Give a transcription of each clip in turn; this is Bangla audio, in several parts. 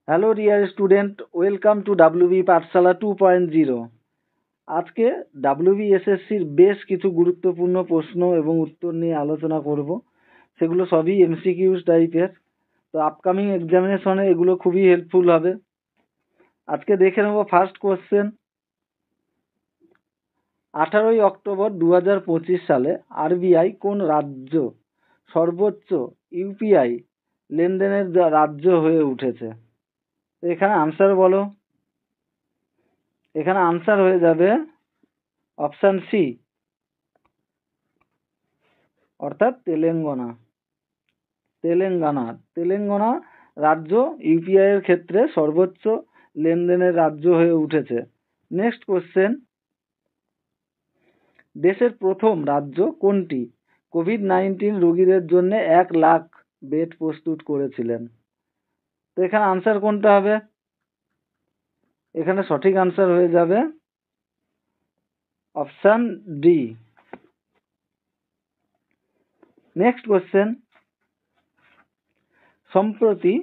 Hello dear student, welcome to WB পাঠশালা 2.0। আজকে ডাব্লিউবিএসএসসির বেশ কিছু গুরুত্বপূর্ণ প্রশ্ন এবং উত্তর নিয়ে আলোচনা করব। সেগুলো সবই এমসিকিউস টাইপের, তো আপকামিং এক্সামিনেশনে এগুলো খুবই হেল্পফুল হবে। আজকে দেখে নেব ফার্স্ট কোশ্চেন। 18 অক্টোবর 2025 সালে আরবিআই কোন রাজ্য সর্বোচ্চ ইউপিআই লেনদেনের রাজ্য হয়ে উঠেছে? এখানে আনসার বলো। এখানে আনসার হয়ে যাবে অপশান সি, অর্থাৎ তেলেঙ্গানা। তেলেঙ্গানা রাজ্য ইউপিআই এর ক্ষেত্রে সর্বোচ্চ লেনদেনের রাজ্য হয়ে উঠেছে। নেক্সট কোশ্চেন, দেশের প্রথম রাজ্য কোনটি কোভিড-19 রোগীদের জন্য 1 লাখ বেড প্রস্তুত করেছিলেন? তো এখানে আনসার কোনটা হবে? এখানে সঠিক আনসার হয়ে যাবে অপশান ডি। নেক্সট কোশ্চেন, সম্প্রতি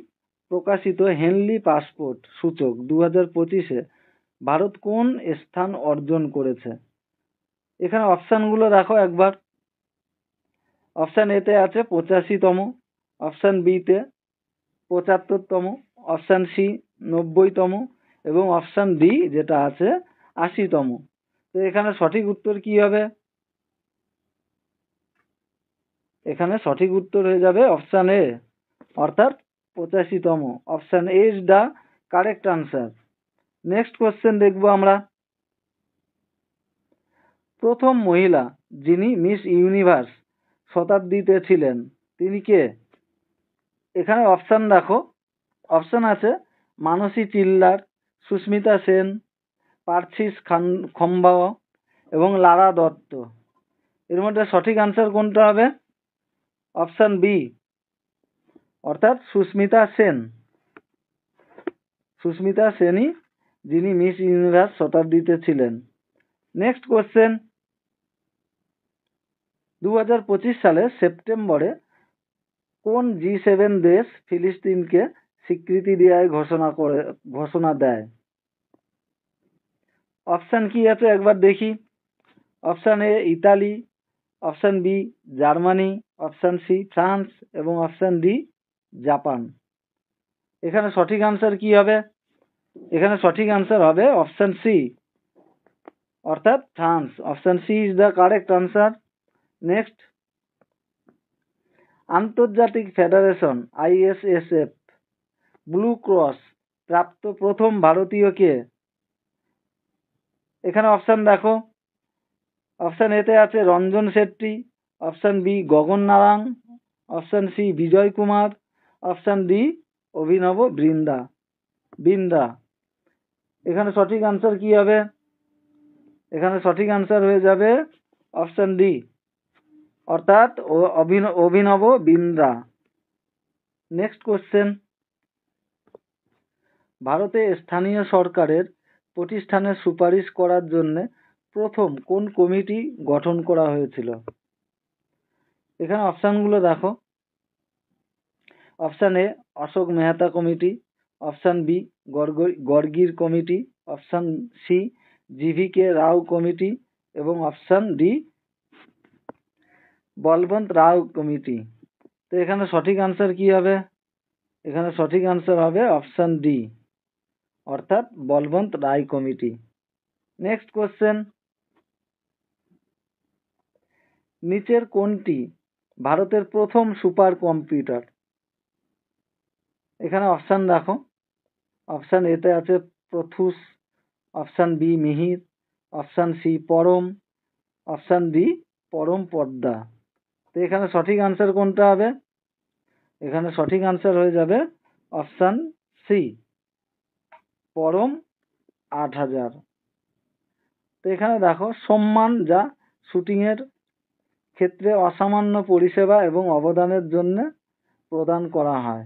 প্রকাশিত হেনলি পাসপোর্ট সূচক 2025-এ ভারত কোন স্থান অর্জন করেছে? এখানে অপশানগুলো দেখো একবার। অপশান এতে আছে 85তম, অপশান বিতে 75তম, অপশান সি 90তম এবং অপশান ডি যেটা আছে 80তম। তো এখানে সঠিক উত্তর কি হবে? এখানে সঠিক উত্তর হয়ে যাবে অপশান এ, অর্থাৎ 85তম। Option A is the correct answer. Next question দেখবো আমরা। প্রথম মহিলা যিনি মিস ইউনিভার্স শতাব্দীতে ছিলেন তিনি কে? এখানে অপশান দেখো। অপশান আছে মানসী চিল্লার, সুস্মিতা সেন, পার্থিস খম্বাও এবং লারা দত্ত। এর মধ্যে সঠিক আনসার কোনটা হবে? অপশান বি, অর্থাৎ সুস্মিতা সেন। সুস্মিতা সেনই যিনি মিস ইউনিভার্স শতাব্দীতে ছিলেন। নেক্সট কোশ্চেন, 2025 সালের সেপ্টেম্বরে কোন G7 দেশ ফিলিস্তিনকে স্বীকৃতি দেওয়ার ঘোষণা দেয়? অপশান কি আছে একবার দেখি। Option A Italy, option B Germany, option C France এবং অপশান ডি জাপান। এখানে সঠিক আনসার কি হবে? এখানে সঠিক আনসার হবে অপশান সি, অর্থাৎ France. Option C is the correct answer. Next, আন্তর্জাতিক ফেডারেশন ISSF ব্লু ক্রস প্রাপ্ত প্রথম ভারতীয় কে? এখানে অপশান দেখো। অপশান এতে আছে রঞ্জন শেট্টি, অপশান বি গগন নারাং, অপশান সি বিজয় কুমার, অপশান ডি অভিনব বিন্দা। এখানে সঠিক আনসার কি হবে? এখানে সঠিক আনসার হয়ে যাবে অপশান ডি, অর্থাৎ অভিনব বিন্দ্রা। নেক্সট কোশ্চেন, ভারতে স্থানীয় সরকারের প্রতিষ্ঠানের সুপারিশ করার জন্য প্রথম কোন কমিটি গঠন করা হয়েছিল? এখানে অপশানগুলো দেখো। Option A Ashok Mehta committee, option B গর্গির committee, option C GVK Rao committee এবং option D Balwant Rao committee. তো এখানে সঠিক আনসার কি হবে? এখানে সঠিক আনসার হবে অপশান ডি, অর্থাৎ Balwant Rai committee. Next question, নিচের কোনটি ভারতের প্রথম সুপার কম্পিউটার? এখানে অপশান দেখো। অপশান এতে আছে Pratyush, option B Mihir, option C Param, option D Param Padma. তো এখানে সঠিক আনসার কোনটা হবে? এখানে সঠিক আনসার হয়ে যাবে অপশান সি, পরম 8000। তো এখানে দেখো সম্মান যা শুটিং এর ক্ষেত্রে অসামান্য পরিষেবা এবং অবদানের জন্য প্রদান করা হয়।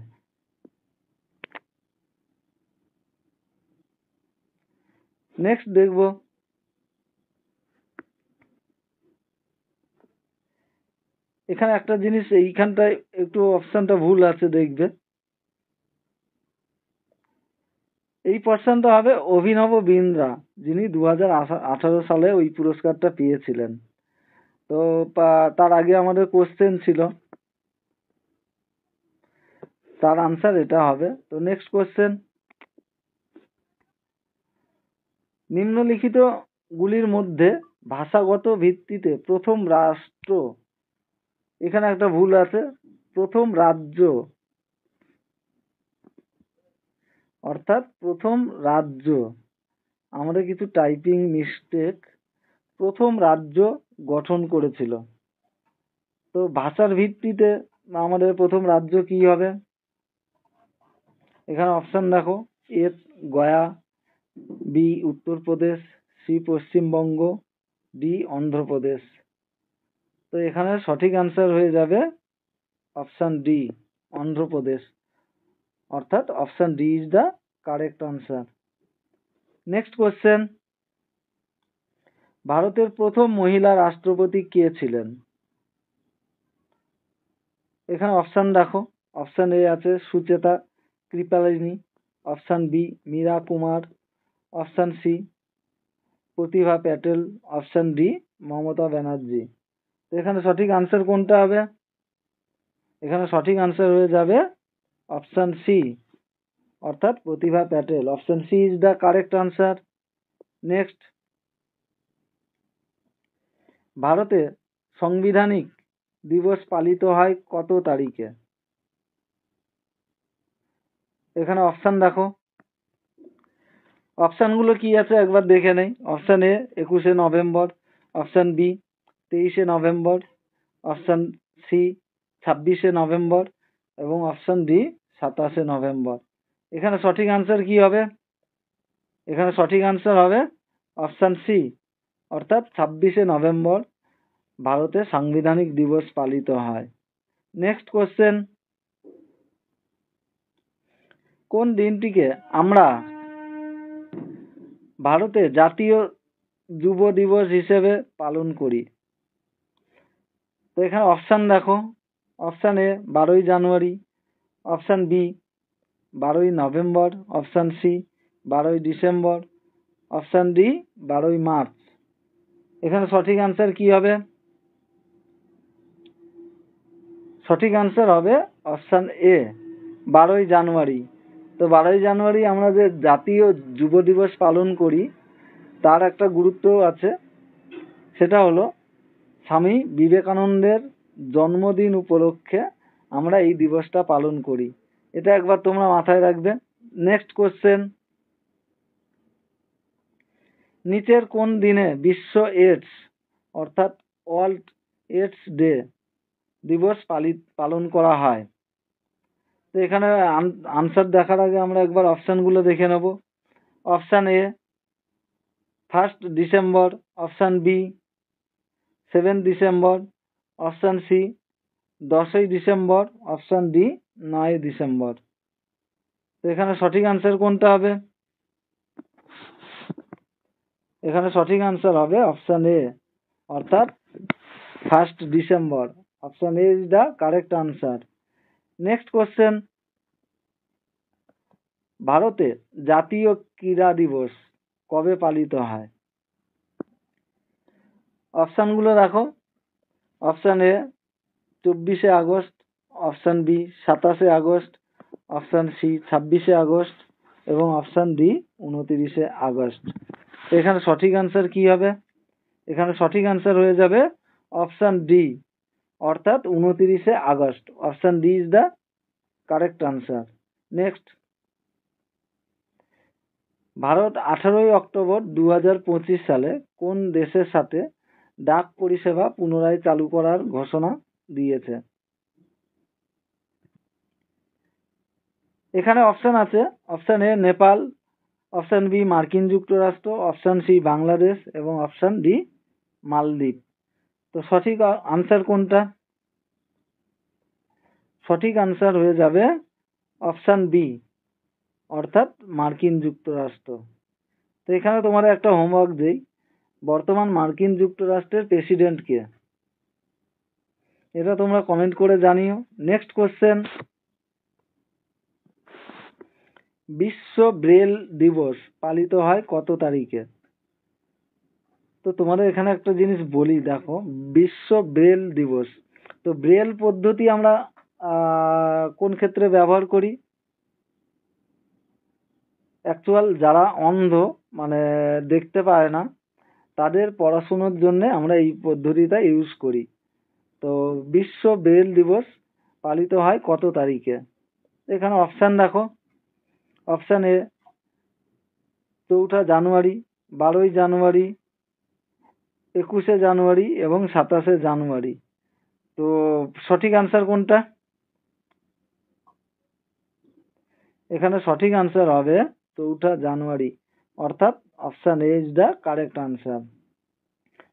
নেক্সট দেখব, এখানে একটা জিনিস এইখানটায় একটু অপশানটা ভুল আছে, দেখবে। এই পার্সনটা হবে অভিনব বিন্দ্রা, যিনি 2018 সালে ওই পুরস্কারটা পেয়েছিলেন। তো তার আগে আমাদের কোশ্চেন ছিল, তার আনসার এটা হবে। তো নেক্সট কোশ্চেন, নিম্নলিখিত গুলির মধ্যে ভাষাগত ভিত্তিতে প্রথম রাষ্ট্র, এখানে একটা ভুল আছে, প্রথম রাজ্য অর্থাৎ প্রথম রাজ্য, আমাদের কিছু টাইপিং মিস্টেক, প্রথম রাজ্য গঠন করেছিল। তো ভাষার ভিত্তিতে আমাদের প্রথম রাজ্য কি হবে? এখানে অপশন দেখো, A Gaya, B Uttar Pradesh, C Paschimbanga, D Andhra Pradesh. তো এখানে সঠিক আনসার হয়ে যাবে অপশন ডি, অন্ধ্রপ্রদেশ, অর্থাৎ option D is the correct answer. Next question, ভারতের প্রথম মহিলা রাষ্ট্রপতি কে ছিলেন? এখানে অপশন দেখো, অপশন এ আছে Sucheta Kripalani, option B Meira Kumar, option C Pratibha Patel, option D Mamata Banerjee. তো এখানে সঠিক আনসার কোনটা হবে? এখানে সঠিক আনসার হয়ে যাবে অপশন সি, অর্থাৎ Pratibha Patel. Option C is the correct answer. Next, ভারতে সাংবিধানিক দিবস পালিত হয় কত তারিখে? এখানে অপশন দেখো, অপশনগুলো কি আছে একবার দেখে নেই। অপশন এ 21শে নভেম্বর, অপশন বি 23শে নভেম্বর, অপশন সি 26শে নভেম্বর এবং অপশন ডি 27শে নভেম্বর। এখানে সঠিক আনসার কি হবে? এখানে সঠিক আনসার হবে অপশন সি, অর্থাৎ 26শে নভেম্বর ভারতে সাংবিধানিক দিবস পালিত হয়। নেক্সট কোশ্চেন, কোন দিনটিকে আমরা ভারতে জাতীয় যুব দিবস হিসেবে পালন করি? তো এখানে অপশন দেখো, অপশন এ 12ই জানুয়ারি, অপশন বি 12ই নভেম্বর, অপশন সি 12ই ডিসেম্বর, অপশন ডি 12ই মার্চ। এখানে সঠিক আনসার কি হবে? সঠিক আনসার হবে অপশন এ 12ই জানুয়ারি। তো 12ই জানুয়ারি আমরা যে জাতীয় যুব দিবস পালন করি তার একটা গুরুত্ব আছে, সেটা হলো স্বামী বিবেকানন্দের জন্মদিন উপলক্ষে আমরা এই দিবসটা পালন করি। এটা একবার তোমরা মাথায় রাখবে। নেক্সট কোশ্চেন, নিচের কোন দিনে বিশ্ব এইডস অর্থাৎ ওয়ার্ল্ড এইডস ডে দিবস পালন করা হয়? তো এখানে আনসার দেখার আগে আমরা একবার অপশনগুলো দেখে নেব। অপশন এ 1 ডিসেম্বর, অপশন বি 7 ডিসেম্বর, অপশন সি 10ই ডিসেম্বর, অপশন ডি 9 ডিসেম্বর। তো এখানে সঠিক আনসার কোনটা হবে? এখানে সঠিক আনসার হবে অপশন এ, অর্থাৎ 1 ডিসেম্বর। Option A is the correct answer. Next question, ভারতে জাতীয় ক্রীড়া দিবস কবে পালিত হয়? অপশনগুলো দেখো, অপশন এ 24শে আগস্ট, অপশন বি 27শে আগস্ট, অপশন সি 26শে আগস্ট এবং অপশন ডি 29শে আগস্ট। এখানে সঠিক আনসার কি হবে? এখানে সঠিক আনসার হয়ে যাবে অপশন ডি, অর্থাৎ 29শে আগস্ট। Option D is the correct answer. Next, ভারত 18ই অক্টোবর 2025 সালে কোন দেশের সাথে ডাক পরিষেবা পুনরায় চালু করার ঘোষণা দিয়েছে? এখানে অপশন আছে, option A Nepal, option B মার্কিন যুক্তরাষ্ট্র, অপশন সি বাংলাদেশ এবং অপশন ডি মালদ্বীপ। তো সঠিক আনসার কোনটা? সঠিক আনসার হয়ে যাবে অপশন বি, অর্থাৎ মার্কিন যুক্তরাষ্ট্র। তো এখানে তোমার একটা হোমওয়ার্ক দেই, বর্তমান মার্কিন যুক্তরাষ্ট্রের প্রেসিডেন্ট কে? এটা তোমরা কমেন্ট করে জানিও। নেক্সট কোশ্চেন, বিশ্ব ব্রেল দিবস পালিত হয় কত তারিখে? তো তোমাদের এখানে একটা জিনিস বলি, দেখো, বিশ্ব ব্রেল দিবস, তো ব্রেল পদ্ধতি আমরা কোন ক্ষেত্রে ব্যবহার করি? অ্যাকচুয়াল যারা অন্ধ, মানে দেখতে পায় না, তাদের পড়াশুনোর জন্য আমরা এই পদ্ধতিটা ইউজ করি। তো বিশ্ব ব্রেল দিবস পালিত হয় কত তারিখে? এখানে অপশান দেখো। অপশান এ 4 জানুয়ারি, 12 জানুয়ারি, 21 জানুয়ারি এবং 27 জানুয়ারি। তো সঠিক আনসার কোনটা? এখানে সঠিক আনসার হবে 4 জানুয়ারি, অর্থাৎ option A is the correct answer.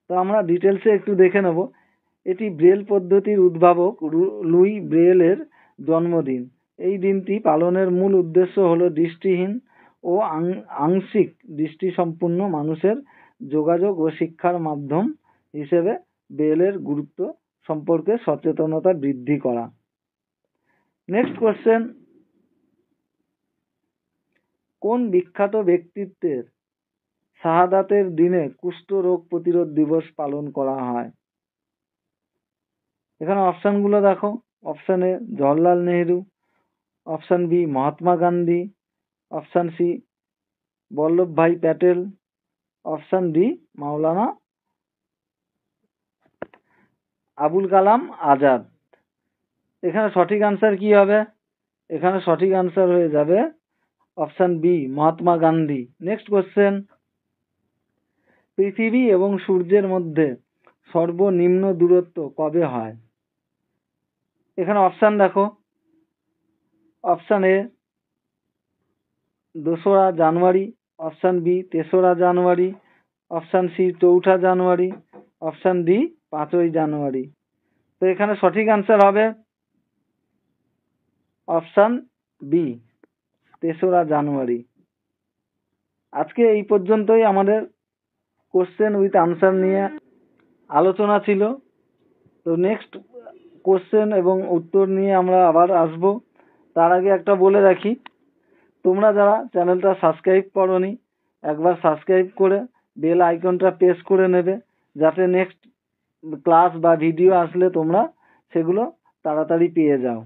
তো আমরা ডিটেলসে একটু দেখে নেব। এটি ব্রেল পদ্ধতির উদ্ভাবক লুই ব্রেলের জন্মদিন। এই দিনটি পালনের মূল উদ্দেশ্য হলো দৃষ্টিহীন ও আংশিক দৃষ্টিসম্পন্ন মানুষের যোগাযোগ ও শিক্ষার মাধ্যম হিসেবে ব্রেলের গুরুত্ব সম্পর্কে সচেতনতা বৃদ্ধি করা। নেক্সট কোশ্চেন, কোন বিখ্যাত ব্যক্তিত্বের শাহাদাতের দিনে কুষ্ঠ রোগ প্রতিরোধ দিবস পালন করা হয়? এখানে অপশানগুলো দেখো। Option A Jawaharlal Nehru, option B Mahatma Gandhi, option C Vallabhbhai Patel, option D Maulana Abul Kalam Azad. এখানে সঠিক আনসার কি হবে? এখানে সঠিক আনসার হয়ে যাবে option B Mahatma Gandhi. Next question, পৃথিবী এবং সূর্যের মধ্যে সর্বনিম্ন দূরত্ব কবে হয়? এখানে অপশান দেখো। অপশান এ 2রা জানুয়ারি, অপশান বি 3রা জানুয়ারি, অপশান সি 4ঠা জানুয়ারি, অপশান ডি 5ই জানুয়ারি। তো এখানে সঠিক আনসার হবে অপশান বি 3রা জানুয়ারি। আজকে এই পর্যন্তই আমাদের কোশ্চেন উইথ আনসার নিয়ে আলোচনা ছিল। তো নেক্সট কোশ্চেন এবং উত্তর নিয়ে আমরা আবার আসব। তার আগে একটা বলে রাখি, তোমরা যারা চ্যানেলটা সাবস্ক্রাইব করোনি, একবার সাবস্ক্রাইব করে বেল আইকনটা প্রেস করে নেবে, যাতে নেক্সট ক্লাস বা ভিডিও আসলে তোমরা সেগুলো তাড়াতাড়ি পেয়ে যাও।